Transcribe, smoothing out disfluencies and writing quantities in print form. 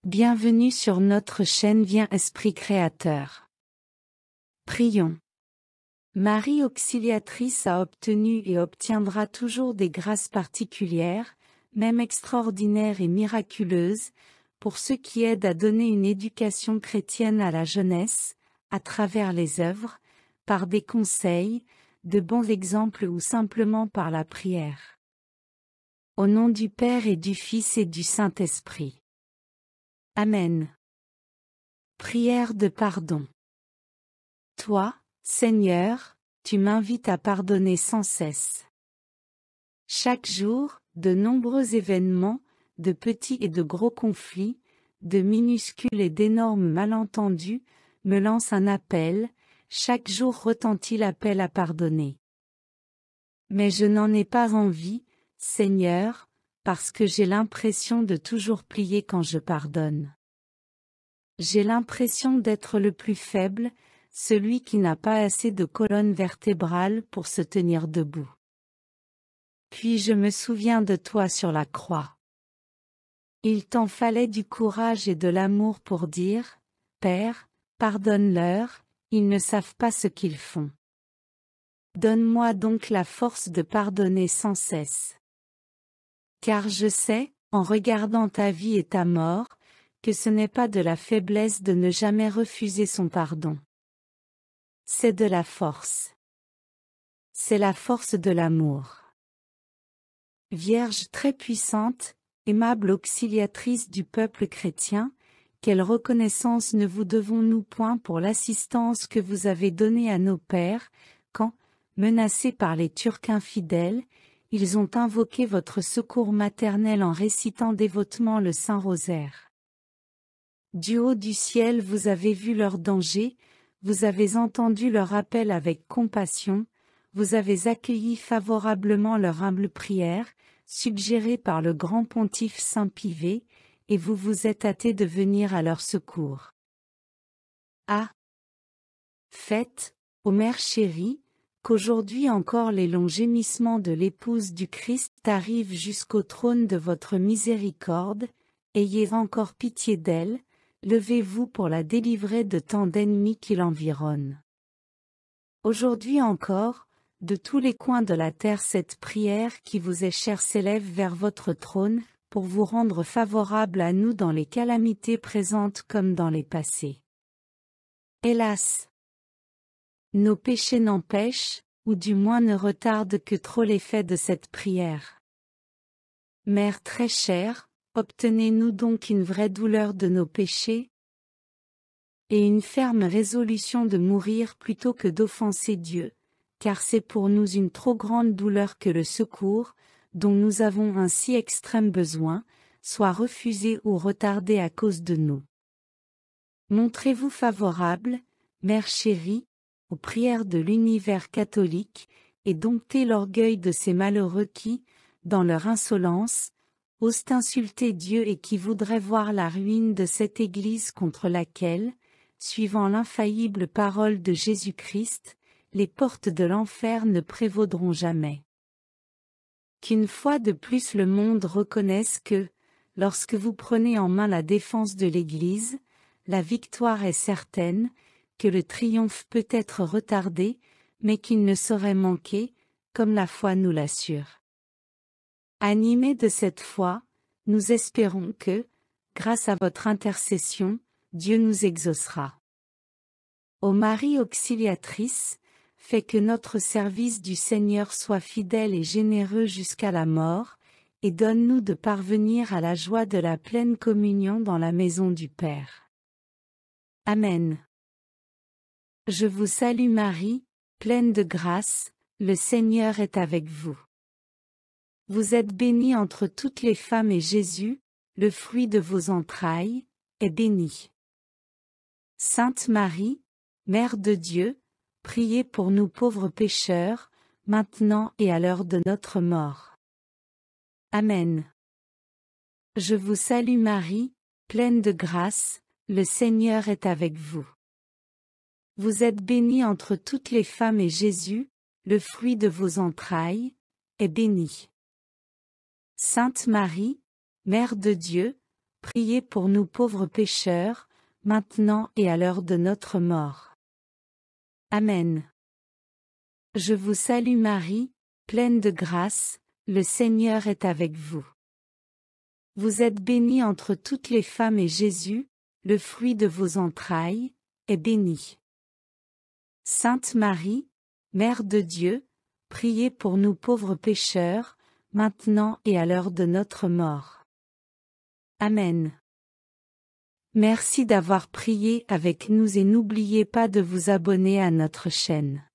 Bienvenue sur notre chaîne Viens Esprit Créateur. Prions. Marie Auxiliatrice a obtenu et obtiendra toujours des grâces particulières, même extraordinaires et miraculeuses, pour ceux qui aident à donner une éducation chrétienne à la jeunesse, à travers les œuvres, par des conseils, de bons exemples ou simplement par la prière. Au nom du Père et du Fils et du Saint-Esprit. Amen. Prière de pardon. Toi, Seigneur, tu m'invites à pardonner sans cesse. Chaque jour, de nombreux événements, de petits et de gros conflits, de minuscules et d'énormes malentendus, me lancent un appel, chaque jour retentit l'appel à pardonner. Mais je n'en ai pas envie, Seigneur, parce que j'ai l'impression de toujours plier quand je pardonne. J'ai l'impression d'être le plus faible, celui qui n'a pas assez de colonne vertébrale pour se tenir debout. Puis je me souviens de toi sur la croix. Il t'en fallait du courage et de l'amour pour dire, Père, pardonne-leur, ils ne savent pas ce qu'ils font. Donne-moi donc la force de pardonner sans cesse. Car je sais, en regardant ta vie et ta mort, que ce n'est pas de la faiblesse de ne jamais refuser son pardon. C'est de la force. C'est la force de l'amour. Vierge très puissante, aimable auxiliatrice du peuple chrétien, quelle reconnaissance ne vous devons-nous point pour l'assistance que vous avez donnée à nos pères, quand, menacés par les Turcs infidèles, ils ont invoqué votre secours maternel en récitant dévotement le Saint-Rosaire. Du haut du ciel vous avez vu leur danger, vous avez entendu leur appel avec compassion, vous avez accueilli favorablement leur humble prière, suggérée par le grand pontife Saint Pivet, et vous vous êtes hâté de venir à leur secours. Ah! Faites, ô mère chérie, qu'aujourd'hui encore les longs gémissements de l'épouse du Christ arrivent jusqu'au trône de votre miséricorde, ayez encore pitié d'elle, levez-vous pour la délivrer de tant d'ennemis qui l'environnent. Aujourd'hui encore, de tous les coins de la terre cette prière qui vous est chère s'élève vers votre trône, pour vous rendre favorable à nous dans les calamités présentes comme dans les passées. Hélas! Nos péchés n'empêchent, ou du moins ne retardent que trop l'effet de cette prière. Mère très chère, obtenez-nous donc une vraie douleur de nos péchés, et une ferme résolution de mourir plutôt que d'offenser Dieu, car c'est pour nous une trop grande douleur que le secours, dont nous avons un si extrême besoin, soit refusé ou retardé à cause de nous. Montrez-vous favorable, Mère chérie, aux prières de l'univers catholique, et domptez l'orgueil de ces malheureux qui, dans leur insolence, osent insulter Dieu et qui voudraient voir la ruine de cette Église contre laquelle, suivant l'infaillible parole de Jésus-Christ, les portes de l'enfer ne prévaudront jamais. Qu'une fois de plus le monde reconnaisse que, lorsque vous prenez en main la défense de l'Église, la victoire est certaine, que le triomphe peut être retardé, mais qu'il ne saurait manquer, comme la foi nous l'assure. Animés de cette foi, nous espérons que, grâce à votre intercession, Dieu nous exaucera. Ô Marie auxiliatrice, fais que notre service du Seigneur soit fidèle et généreux jusqu'à la mort, et donne-nous de parvenir à la joie de la pleine communion dans la maison du Père. Amen. Je vous salue Marie, pleine de grâce, le Seigneur est avec vous. Vous êtes bénie entre toutes les femmes et Jésus, le fruit de vos entrailles, est béni. Sainte Marie, Mère de Dieu, priez pour nous pauvres pécheurs, maintenant et à l'heure de notre mort. Amen. Je vous salue Marie, pleine de grâce, le Seigneur est avec vous. Vous êtes bénie entre toutes les femmes et Jésus, le fruit de vos entrailles, est béni. Sainte Marie, Mère de Dieu, priez pour nous pauvres pécheurs, maintenant et à l'heure de notre mort. Amen. Je vous salue Marie, pleine de grâce, le Seigneur est avec vous. Vous êtes bénie entre toutes les femmes et Jésus, le fruit de vos entrailles, est béni. Sainte Marie, Mère de Dieu, priez pour nous pauvres pécheurs, maintenant et à l'heure de notre mort. Amen. Merci d'avoir prié avec nous et n'oubliez pas de vous abonner à notre chaîne.